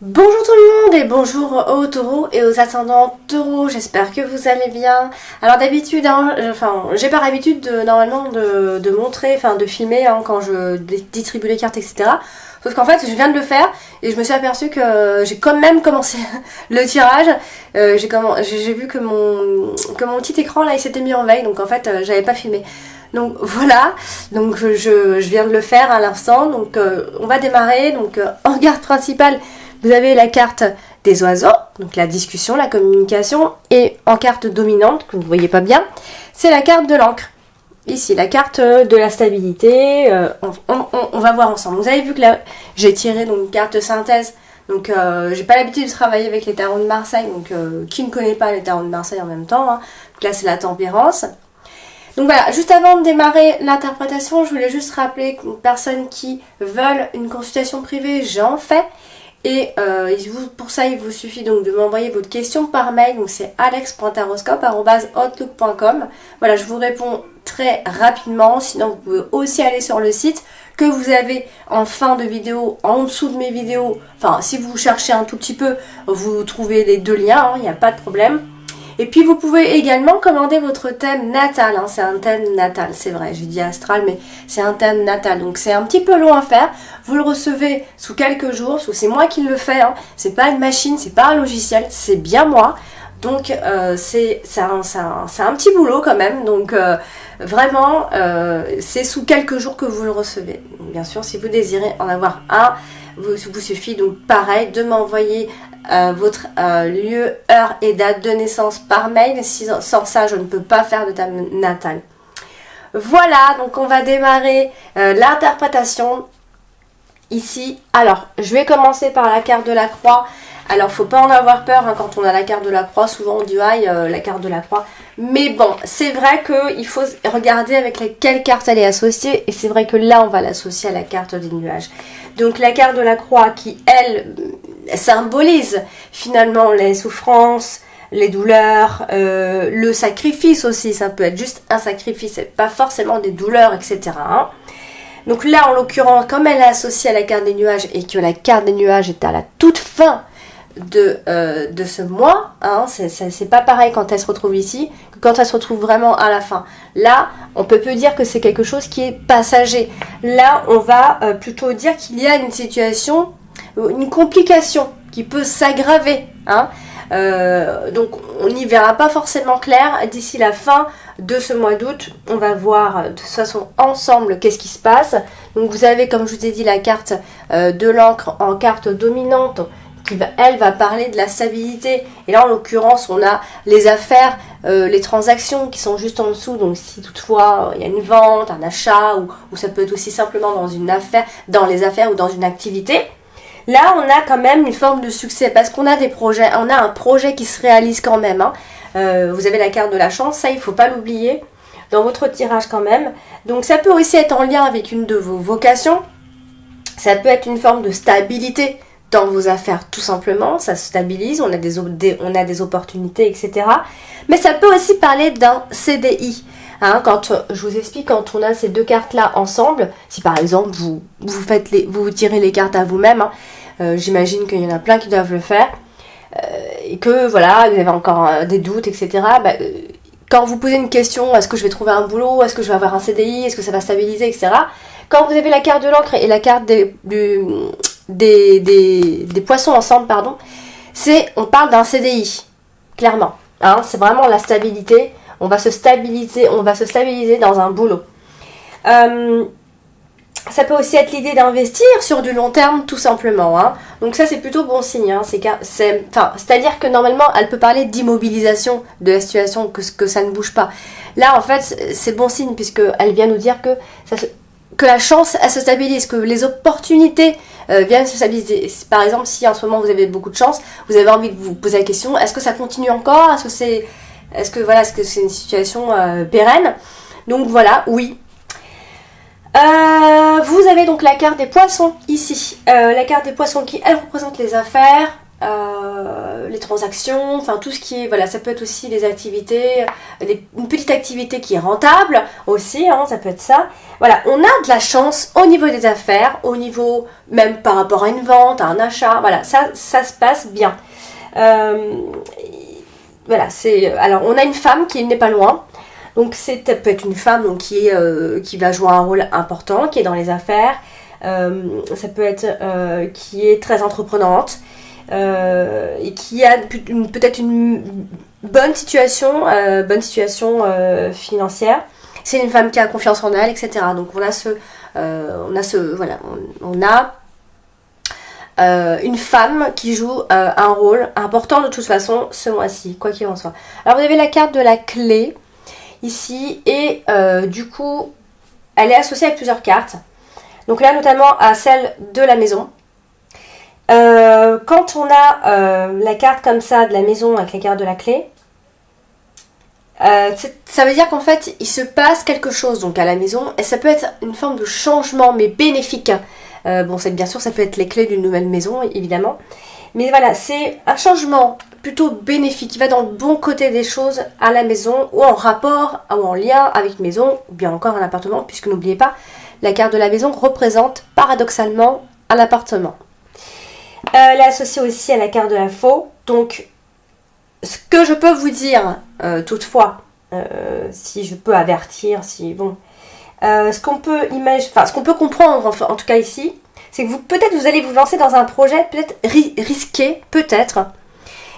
Bonjour tout le monde et bonjour aux taureaux et aux ascendants taureaux, j'espère que vous allez bien. Alors d'habitude, j'ai pas l'habitude normalement de montrer, de filmer de filmer les cartes, etc. Sauf qu'en fait, je viens de le faire et je me suis aperçue que j'ai quand même commencé le tirage. J'ai vu que mon petit écran là il s'était mis en veille, donc en fait j'avais pas filmé. Donc voilà, donc je viens de le faire à l'instant, donc on va démarrer. Donc en carte principale, vous avez la carte des oiseaux, donc la discussion, la communication, et en carte dominante, que vous ne voyez pas bien, c'est la carte de l'encre. Ici, la carte de la stabilité, on va voir ensemble. Vous avez vu que là, j'ai tiré donc, une carte synthèse, donc j'ai pas l'habitude de travailler avec les tarots de Marseille, donc qui ne connaît pas les tarots de Marseille en même temps, hein. Donc là c'est la tempérance. Donc voilà, juste avant de démarrer l'interprétation, je voulais juste rappeler qu'une personne qui veulent une consultation privée, j'en fais. Et pour ça, il vous suffit donc de m'envoyer votre question par mail. Donc c'est alex.taroscope@outlook.com. Voilà, je vous réponds très rapidement. Sinon, vous pouvez aussi aller sur le site que vous avez en fin de vidéo, en dessous de mes vidéos. Enfin, si vous cherchez un tout petit peu, vous trouvez les deux liens, il n'y a pas de problème. Et puis vous pouvez également commander votre thème natal, c'est un thème natal, c'est vrai, j'ai dit astral, mais c'est un thème natal, donc c'est un petit peu long à faire. Vous le recevez sous quelques jours, parce que c'est moi qui le fais, c'est pas une machine, c'est pas un logiciel, c'est bien moi. Donc c'est un petit boulot quand même, donc vraiment c'est sous quelques jours que vous le recevez. Donc, bien sûr, si vous désirez en avoir un, vous suffit donc pareil de m'envoyer votre lieu, heure et date de naissance par mail. Sans ça, je ne peux pas faire de thème natal. Voilà, donc on va démarrer l'interprétation ici. Alors, je vais commencer par la carte de la croix. Alors, faut pas en avoir peur quand on a la carte de la croix. Souvent, on dit aïe, la carte de la croix. Mais bon, c'est vrai qu'il faut regarder avec quelle carte elle est associée. Et c'est vrai que là, on va l'associer à la carte des nuages. Donc, la carte de la croix qui, elle, symbolise finalement les souffrances, les douleurs, le sacrifice aussi. Ça peut être juste un sacrifice, pas forcément des douleurs, etc. Donc là, en l'occurrence, comme elle est associée à la carte des nuages et que la carte des nuages est à la toute fin de ce mois, c'est pas pareil quand elle se retrouve ici que quand elle se retrouve vraiment à la fin. Là, on peut plus dire que c'est quelque chose qui est passager. Là, on va plutôt dire qu'il y a une situation, une complication qui peut s'aggraver. Donc, on n'y verra pas forcément clair d'ici la fin de ce mois d'août. On va voir de toute façon ensemble qu'est-ce qui se passe. Donc, vous avez, comme je vous ai dit, la carte de l'encre en carte dominante qui elle va parler de la stabilité. Et là, en l'occurrence, on a les affaires, les transactions qui sont juste en dessous. Donc, si toutefois il y a une vente, un achat, ou ça peut être aussi simplement dans une affaire, dans les affaires ou dans une activité. Là, on a quand même une forme de succès parce qu'on a des projets, on a un projet qui se réalise quand même. Vous avez la carte de la chance, ça, il ne faut pas l'oublier dans votre tirage quand même. Donc, ça peut aussi être en lien avec une de vos vocations. Ça peut être une forme de stabilité dans vos affaires, tout simplement. Ça se stabilise, on a des opportunités, etc. Mais ça peut aussi parler d'un CDI. Quand je vous explique, quand on a ces deux cartes-là ensemble, si par exemple vous tirez les cartes à vous-même, j'imagine qu'il y en a plein qui doivent le faire, et que voilà, vous avez encore des doutes, etc. Quand vous posez une question, est-ce que je vais trouver un boulot, est-ce que je vais avoir un CDI, est-ce que ça va stabiliser, etc. Quand vous avez la carte de l'encre et la carte des poissons ensemble, on parle d'un CDI, clairement. C'est vraiment la stabilité. On va se stabiliser dans un boulot. Ça peut aussi être l'idée d'investir sur du long terme, tout simplement. Donc ça, c'est plutôt bon signe. C'est-à-dire que normalement, elle peut parler d'immobilisation de la situation, que ça ne bouge pas. Là, en fait, c'est bon signe, puisqu'elle vient nous dire que la chance, elle se stabilise, que les opportunités viennent se stabiliser. Par exemple, si en ce moment, vous avez beaucoup de chance, vous avez envie de vous poser la question, est-ce que ça continue encore ? Est-ce que c'est une situation pérenne ? Donc voilà, oui. Vous avez donc la carte des poissons ici. La carte des poissons qui, elle, représente les affaires. les transactions, enfin tout ce qui est, voilà, ça peut être aussi des activités, une petite activité qui est rentable aussi, hein, ça peut être ça. Voilà, on a de la chance au niveau des affaires, au niveau même par rapport à une vente, à un achat, voilà, ça se passe bien. Voilà, alors on a une femme qui n'est pas loin, donc ça peut être une femme donc, qui va jouer un rôle important, qui est dans les affaires, ça peut être qui est très entreprenante, et qui a peut-être une bonne situation financière. C'est une femme qui a confiance en elle, etc. Donc on a une femme qui joue un rôle important de toute façon ce mois-ci, quoi qu'il en soit. Alors vous avez la carte de la clé ici, et du coup elle est associée avec plusieurs cartes. Donc là notamment à celle de la maison. Quand on a la carte comme ça de la maison avec la carte de la clé, ça veut dire qu'en fait il se passe quelque chose donc à la maison, et ça peut être une forme de changement mais bénéfique. Bon, c'est bien sûr, ça peut être les clés d'une nouvelle maison évidemment, mais voilà, c'est un changement plutôt bénéfique qui va dans le bon côté des choses à la maison, ou en rapport ou en lien avec une maison, ou bien encore un appartement, puisque n'oubliez pas, la carte de la maison représente paradoxalement un appartement. Elle est associée aussi à la carte de la faux. Donc, ce que je peux vous dire, toutefois, si je peux avertir, ce qu'on peut imaginer, enfin, ce qu'on peut comprendre, en tout cas ici, c'est que peut-être vous allez vous lancer dans un projet, peut-être risqué, peut-être,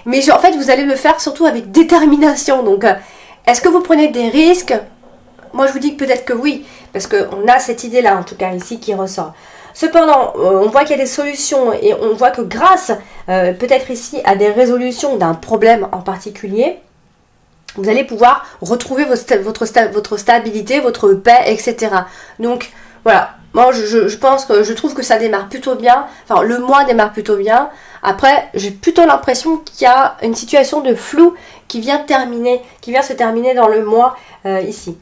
mais en fait, vous allez le faire surtout avec détermination. Donc, est-ce que vous prenez des risques? Moi, je vous dis que peut-être que oui, parce qu'on a cette idée-là, en tout cas ici, qui ressort. Cependant, on voit qu'il y a des solutions, et on voit que grâce, peut-être ici, à des résolutions d'un problème en particulier, vous allez pouvoir retrouver votre stabilité, votre paix, etc. Donc, voilà. Moi, je trouve que ça démarre plutôt bien. Enfin, le mois démarre plutôt bien. Après, j'ai plutôt l'impression qu'il y a une situation de flou qui vient se terminer dans le mois ici.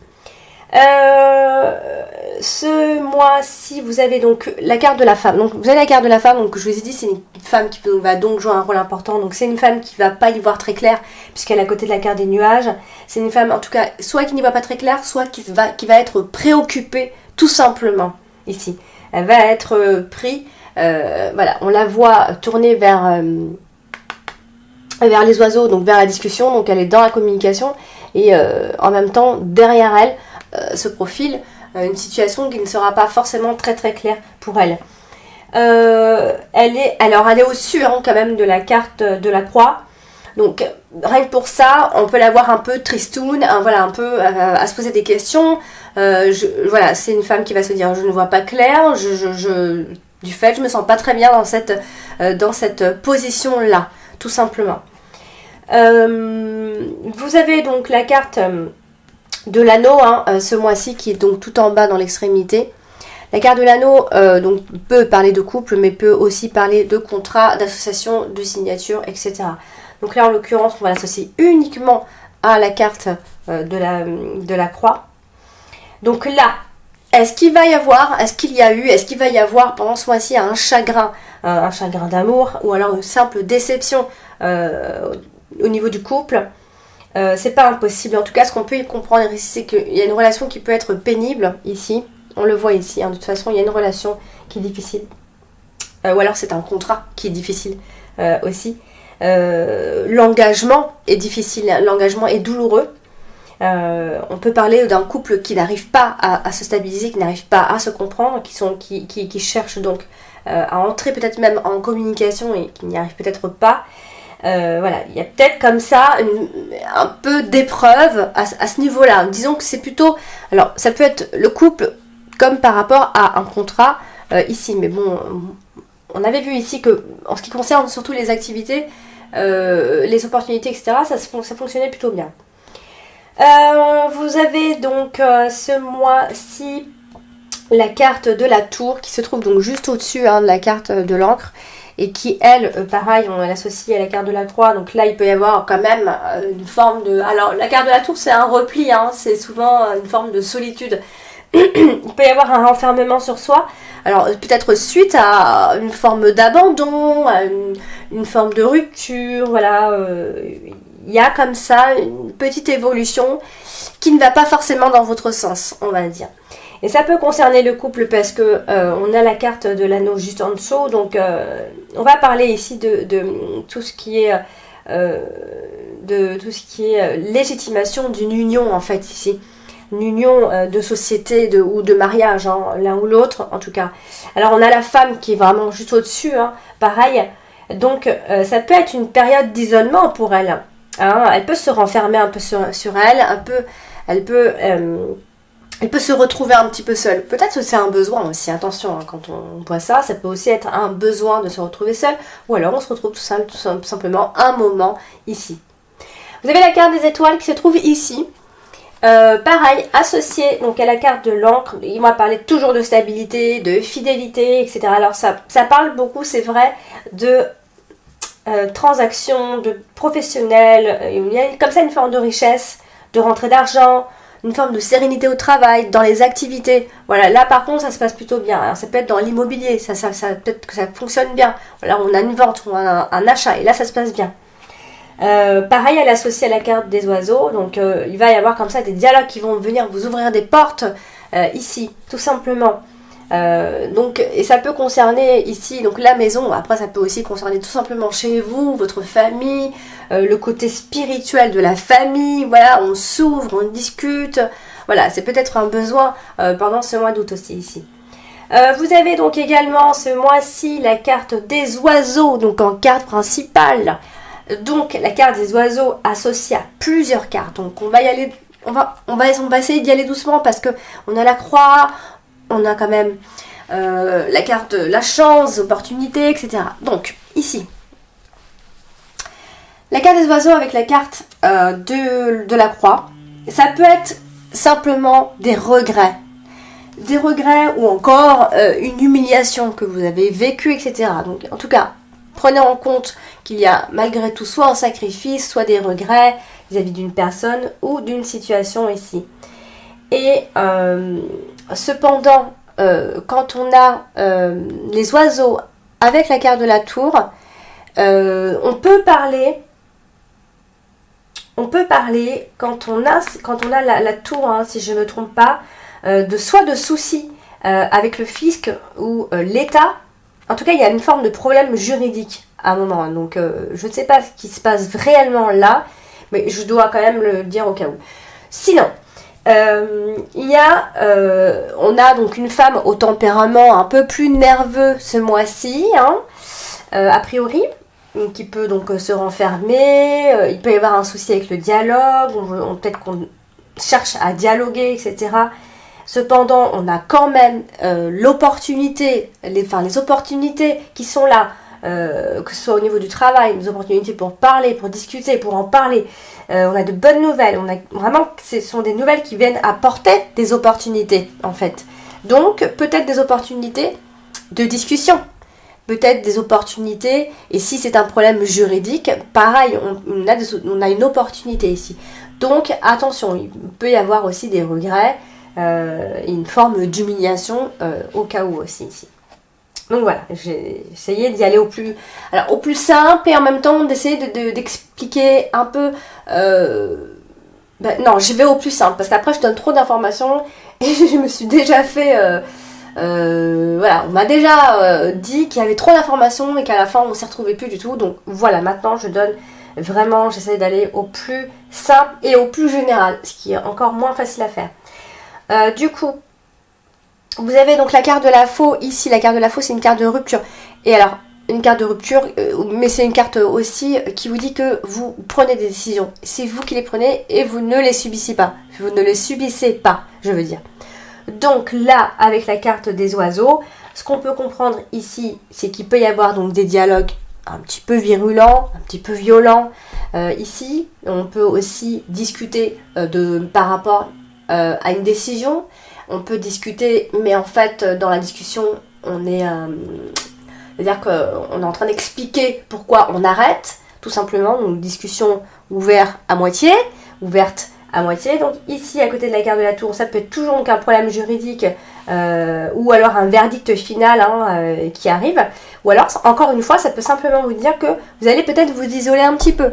Ce mois-ci, vous avez donc la carte de la femme. Donc, vous avez la carte de la femme. Donc, je vous ai dit, c'est une femme qui va donc jouer un rôle important. Donc, c'est une femme qui va pas y voir très clair, puisqu'elle est à côté de la carte des nuages. C'est une femme, en tout cas, soit qui n'y voit pas très clair, soit qui va être préoccupée, tout simplement, ici. Elle va être prise. Voilà, on la voit tourner vers les oiseaux, donc vers la discussion. Donc, elle est dans la communication. Et en même temps, derrière elle, se profile une situation qui ne sera pas forcément très très claire pour elle. Elle est au-dessus quand même de la carte de la croix. Donc rien que pour ça, on peut la voir un peu tristoun, voilà, un peu à se poser des questions. Voilà, c'est une femme qui va se dire je ne vois pas clair, du fait je me sens pas très bien dans cette position là, tout simplement. Vous avez donc la carte de l'anneau ce mois-ci, qui est donc tout en bas dans l'extrémité. La carte de l'anneau donc peut parler de couple, mais peut aussi parler de contrat, d'association, de signature, etc. Donc là, en l'occurrence, on va l'associer uniquement à la carte de la croix. Donc là, est-ce qu'il va y avoir pendant ce mois-ci un chagrin d'amour, ou alors une simple déception au niveau du couple? C'est pas impossible. En tout cas, ce qu'on peut y comprendre ici, c'est qu'il y a une relation qui peut être pénible ici. On le voit ici. De toute façon, il y a une relation qui est difficile. Ou alors c'est un contrat qui est difficile aussi. L'engagement est difficile. L'engagement est douloureux. On peut parler d'un couple qui n'arrive pas à se stabiliser, qui n'arrive pas à se comprendre, qui cherchent donc à entrer peut-être même en communication et qui n'y arrivent peut-être pas. Voilà, il y a peut-être comme ça un peu d'épreuve à ce niveau-là. Disons que c'est plutôt... Alors, ça peut être le couple comme par rapport à un contrat ici. Mais bon, on avait vu ici que, en ce qui concerne surtout les activités, les opportunités, etc., ça fonctionnait plutôt bien. Vous avez donc ce mois-ci la carte de la tour qui se trouve donc juste au-dessus de la carte de l'encre. Et qui, elle, pareil, on l'associe à la carte de la croix. Donc là, il peut y avoir quand même une forme de... Alors, la carte de la tour, c'est un repli, c'est souvent une forme de solitude. il peut y avoir un renfermement sur soi. Alors peut-être suite à une forme d'abandon, à une forme de rupture, voilà. Il y a comme ça une petite évolution qui ne va pas forcément dans votre sens, on va dire. Et ça peut concerner le couple parce que on a la carte de l'anneau juste en dessous. Donc on va parler ici de tout ce qui est légitimation d'une union en fait ici. Une union de société ou de mariage, hein, l'un ou l'autre en tout cas. Alors on a la femme qui est vraiment juste au-dessus, hein, pareil. Donc ça peut être une période d'isolement pour elle. Hein. Elle peut se renfermer un peu sur elle, elle peut se retrouver un petit peu seule. Peut-être que c'est un besoin aussi, attention, hein, quand on voit ça, ça peut aussi être un besoin de se retrouver seule, ou alors on se retrouve tout simplement un moment ici. Vous avez la carte des étoiles qui se trouve ici. Pareil, associé donc à la carte de l'encre, il m'a parlé toujours de stabilité, de fidélité, etc. Alors ça parle beaucoup, c'est vrai, de transactions, de professionnels, il y a comme ça une forme de richesse, de rentrée d'argent, une forme de sérénité au travail, dans les activités. Voilà, là par contre ça se passe plutôt bien. Alors, ça peut être dans l'immobilier, ça peut-être que ça fonctionne bien. Voilà, on a une vente ou un achat et là ça se passe bien. Pareil, elle est associée à la carte des oiseaux, donc il va y avoir comme ça des dialogues qui vont venir vous ouvrir des portes ici, tout simplement. Donc, et ça peut concerner ici donc la maison, après ça peut aussi concerner tout simplement chez vous, votre famille, le côté spirituel de la famille, voilà, on s'ouvre, on discute, voilà, c'est peut-être un besoin pendant ce mois d'août aussi ici. Vous avez donc également ce mois-ci la carte des oiseaux, donc en carte principale. Donc la carte des oiseaux associée à plusieurs cartes. Donc on va y aller, on va essayer d'y aller doucement parce que on a la croix, on a quand même la carte de la chance, opportunité, etc. Donc ici, la carte des oiseaux avec la carte de la croix, ça peut être simplement des regrets. Des regrets ou encore une humiliation que vous avez vécue, etc. Donc en tout cas, prenez en compte qu'il y a malgré tout soit un sacrifice, soit des regrets vis-à-vis d'une personne ou d'une situation ici. Et cependant, quand on a les oiseaux avec la carte de la tour, on peut parler quand on a la tour, hein, si je ne me trompe pas, soit de soucis avec le fisc ou l'État. En tout cas, il y a une forme de problème juridique à un moment. Donc, je ne sais pas ce qui se passe réellement là, mais je dois quand même le dire au cas où. Sinon, on a donc une femme au tempérament un peu plus nerveux ce mois-ci, hein, a priori, qui peut donc se renfermer. Il peut y avoir un souci avec le dialogue, peut-être qu'on cherche à dialoguer, etc. Cependant, on a quand même l'opportunité, les opportunités qui sont là, que ce soit au niveau du travail, des opportunités pour parler, pour discuter, pour en parler. On a de bonnes nouvelles. Vraiment, ce sont des nouvelles qui viennent apporter des opportunités, en fait. Donc, peut-être des opportunités de discussion. Peut-être des opportunités, et si c'est un problème juridique, pareil, on a une opportunité ici. Donc, attention, il peut y avoir aussi des regrets, une forme d'humiliation au cas où aussi ici. Donc voilà, j'ai essayé d'y aller au plus simple et en même temps d'essayer d'expliquer un peu. Non, je vais au plus simple parce qu'après je donne trop d'informations et je me suis déjà fait. Voilà, on m'a déjà dit qu'il y avait trop d'informations et qu'à la fin on ne s'y retrouvait plus du tout. Donc voilà, maintenant j'essaie d'aller au plus simple et au plus général, ce qui est encore moins facile à faire. Du coup, vous avez donc la carte de la faux ici. La carte de la faux, c'est une carte de rupture. Et alors, une carte de rupture, mais c'est une carte aussi qui vous dit que vous prenez des décisions. C'est vous qui les prenez et vous ne les subissez pas. Vous ne les subissez pas, je veux dire. Donc là, avec la carte des oiseaux, ce qu'on peut comprendre ici, c'est qu'il peut y avoir donc des dialogues un petit peu virulents, un petit peu violents. Ici, on peut aussi discuter par rapport à une décision. On peut discuter, mais en fait, dans la discussion, c'est-à-dire qu'on est en train d'expliquer pourquoi on arrête, tout simplement. Donc, discussion ouverte à moitié, ouverte à moitié. Donc ici, à côté de la carte de la tour, ça peut être toujours donc un problème juridique ou alors un verdict final qui arrive. Ou alors, encore une fois, ça peut simplement vous dire que vous allez peut-être vous isoler un petit peu.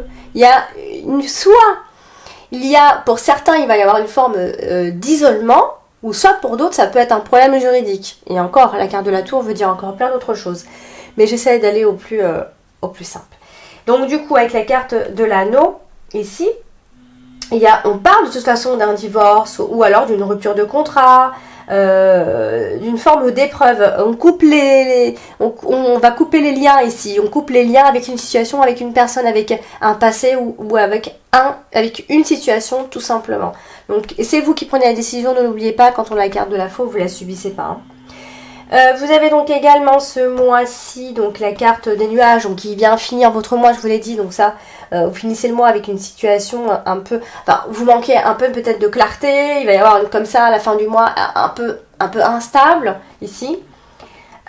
Pour certains, il va y avoir une forme d'isolement, ou soit pour d'autres, ça peut être un problème juridique. Et encore, la carte de la tour veut dire encore plein d'autres choses. Mais j'essaie d'aller au plus simple. Donc du coup, avec la carte de l'anneau, ici, on parle de toute façon d'un divorce ou alors d'une rupture de contrat, d'une forme d'épreuve. On va couper les liens ici. On coupe les liens avec une situation, avec une personne, avec un passé ou avec une situation tout simplement. Donc c'est vous qui prenez la décision, ne l'oubliez pas, quand on a la carte de la faux, vous la subissez pas. Vous avez donc également ce mois-ci, donc la carte des nuages, donc qui vient finir votre mois, je vous l'ai dit, donc ça, vous finissez le mois avec une situation un peu, enfin, vous manquez un peu peut-être de clarté, il va y avoir comme ça à la fin du mois un peu instable, ici.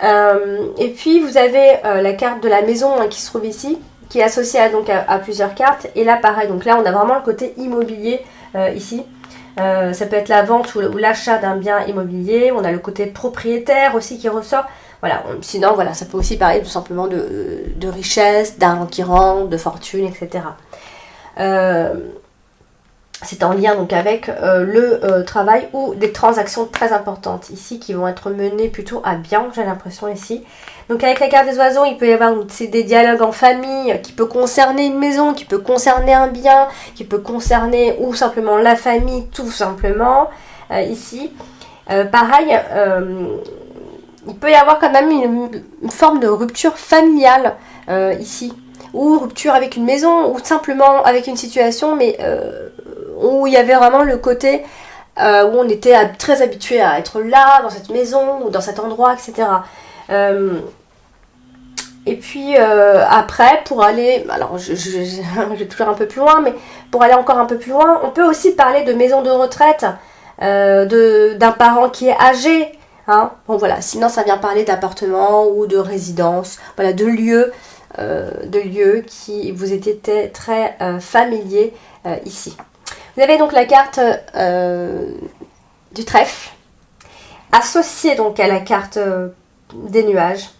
Et puis vous avez la carte de la maison qui se trouve ici, qui est associée à plusieurs cartes, et là pareil, donc là on a vraiment le côté immobilier ici. Ça peut être la vente ou l'achat d'un bien immobilier. On a le côté propriétaire aussi qui ressort. Voilà. Sinon, voilà, ça peut aussi parler tout simplement de richesse, d'argent qui rentre, de fortune, etc. C'est en lien donc avec le travail ou des transactions très importantes ici qui vont être menées plutôt à bien, j'ai l'impression ici. Donc avec la carte des oiseaux, il peut y avoir des dialogues en famille qui peut concerner une maison, qui peut concerner un bien, qui peut concerner ou simplement la famille tout simplement ici. Pareil, il peut y avoir quand même une forme de rupture familiale ici, ou rupture avec une maison, ou simplement avec une situation, mais où il y avait vraiment le côté où on était très habitué à être là, dans cette maison, ou dans cet endroit, etc. Et puis après, pour aller, alors je vais toujours un peu plus loin, mais pour aller encore un peu plus loin, on peut aussi parler de maison de retraite, d'un parent qui est âgé, hein. Bon voilà, sinon ça vient parler d'appartement ou de résidence, voilà, de lieux qui vous étaient très familiers ici. Vous avez donc la carte du trèfle, associée donc à la carte des nuages.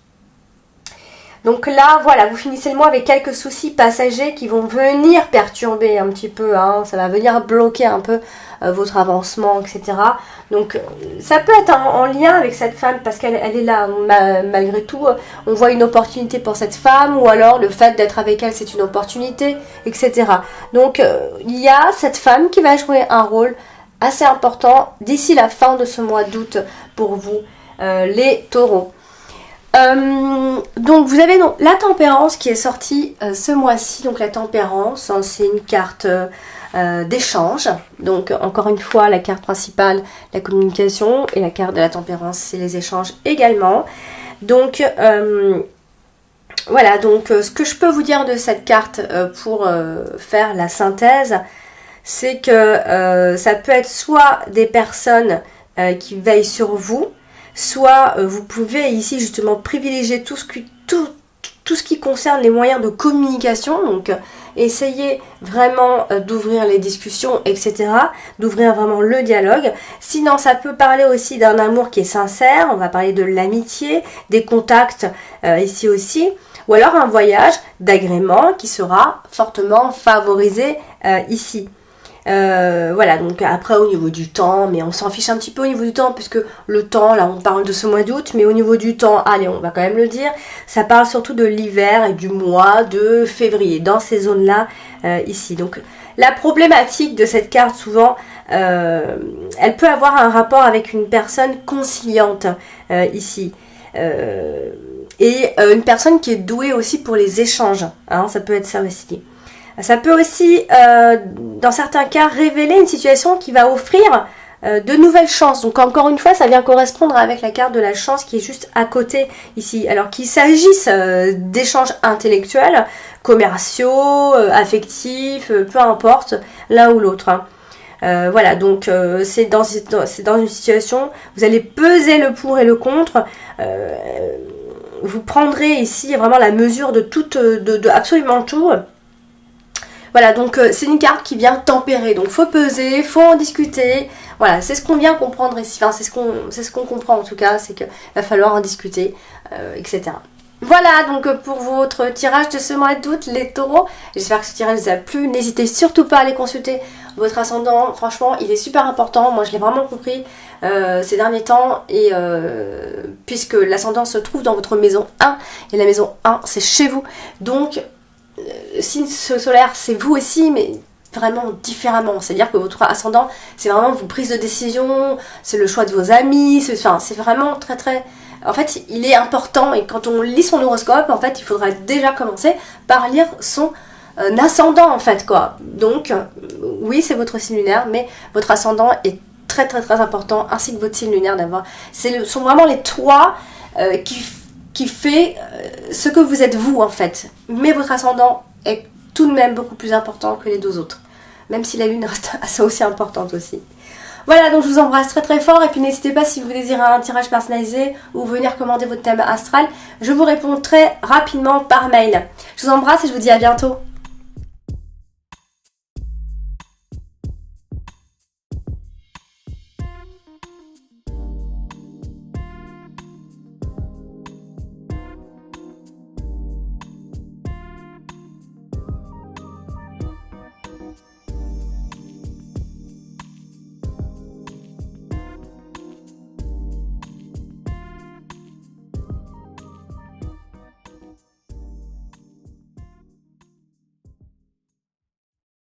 Donc là, voilà, vous finissez le mois avec quelques soucis passagers qui vont venir perturber un petit peu, hein, ça va venir bloquer un peu votre avancement, etc. Donc ça peut être en lien avec cette femme parce qu'elle est là, malgré tout, on voit une opportunité pour cette femme ou alors le fait d'être avec elle c'est une opportunité, etc. Donc il y a cette femme qui va jouer un rôle assez important d'ici la fin de ce mois d'août pour vous, les taureaux. Donc vous avez donc la tempérance qui est sortie ce mois-ci. Donc la tempérance, hein, c'est une carte d'échange. Donc encore une fois, la carte principale, la communication, et la carte de la tempérance, c'est les échanges également. Donc voilà, donc ce que je peux vous dire de cette carte pour faire la synthèse, c'est que ça peut être soit des personnes qui veillent sur vous, soit vous pouvez ici justement privilégier tout ce qui concerne les moyens de communication, donc essayez vraiment d'ouvrir les discussions, etc., d'ouvrir vraiment le dialogue. Sinon, ça peut parler aussi d'un amour qui est sincère, on va parler de l'amitié, des contacts ici aussi, ou alors un voyage d'agrément qui sera fortement favorisé ici. Voilà, donc après au niveau du temps, mais on s'en fiche un petit peu au niveau du temps puisque le temps, là on parle de ce mois d'août, mais au niveau du temps, allez, on va quand même le dire, ça parle surtout de l'hiver et du mois de février, dans ces zones-là ici. Donc la problématique de cette carte souvent, elle peut avoir un rapport avec une personne conciliante ici. Et une personne qui est douée aussi pour les échanges, hein, ça peut être ça aussi. Ça peut aussi, dans certains cas, révéler une situation qui va offrir de nouvelles chances. Donc encore une fois, ça vient correspondre avec la carte de la chance qui est juste à côté ici. Alors qu'il s'agisse d'échanges intellectuels, commerciaux, affectifs, peu importe, l'un ou l'autre, hein. Voilà, donc c'est dans une situation, vous allez peser le pour et le contre. Vous prendrez ici vraiment la mesure de absolument tout. Voilà, donc c'est une carte qui vient tempérer, donc faut peser, faut en discuter. Voilà, c'est ce qu'on vient comprendre ici, enfin c'est ce qu'on comprend en tout cas, c'est qu'il va falloir en discuter, etc. Voilà donc pour votre tirage de ce mois d'août, les taureaux. J'espère que ce tirage vous a plu. N'hésitez surtout pas à aller consulter votre ascendant. Franchement, il est super important. Moi, je l'ai vraiment compris ces derniers temps. Et puisque l'ascendant se trouve dans votre maison 1. Et la maison 1, c'est chez vous. Donc, signe solaire, c'est vous aussi, mais vraiment différemment. C'est-à-dire que votre ascendant, c'est vraiment vos prises de décision, c'est le choix de vos amis. C'est vraiment très très... En fait, il est important et quand on lit son horoscope, en fait, il faudra déjà commencer par lire son ascendant, en fait, quoi. Donc, oui, c'est votre signe lunaire, mais votre ascendant est très, très, très important, ainsi que votre signe lunaire d'avoir. Sont vraiment les trois qui fait ce que vous êtes vous, en fait. Mais votre ascendant est tout de même beaucoup plus important que les deux autres. Même si la lune reste aussi importante aussi. Voilà, donc je vous embrasse très très fort et puis n'hésitez pas si vous désirez un tirage personnalisé ou venir commander votre thème astral, je vous réponds très rapidement par mail. Je vous embrasse et je vous dis à bientôt.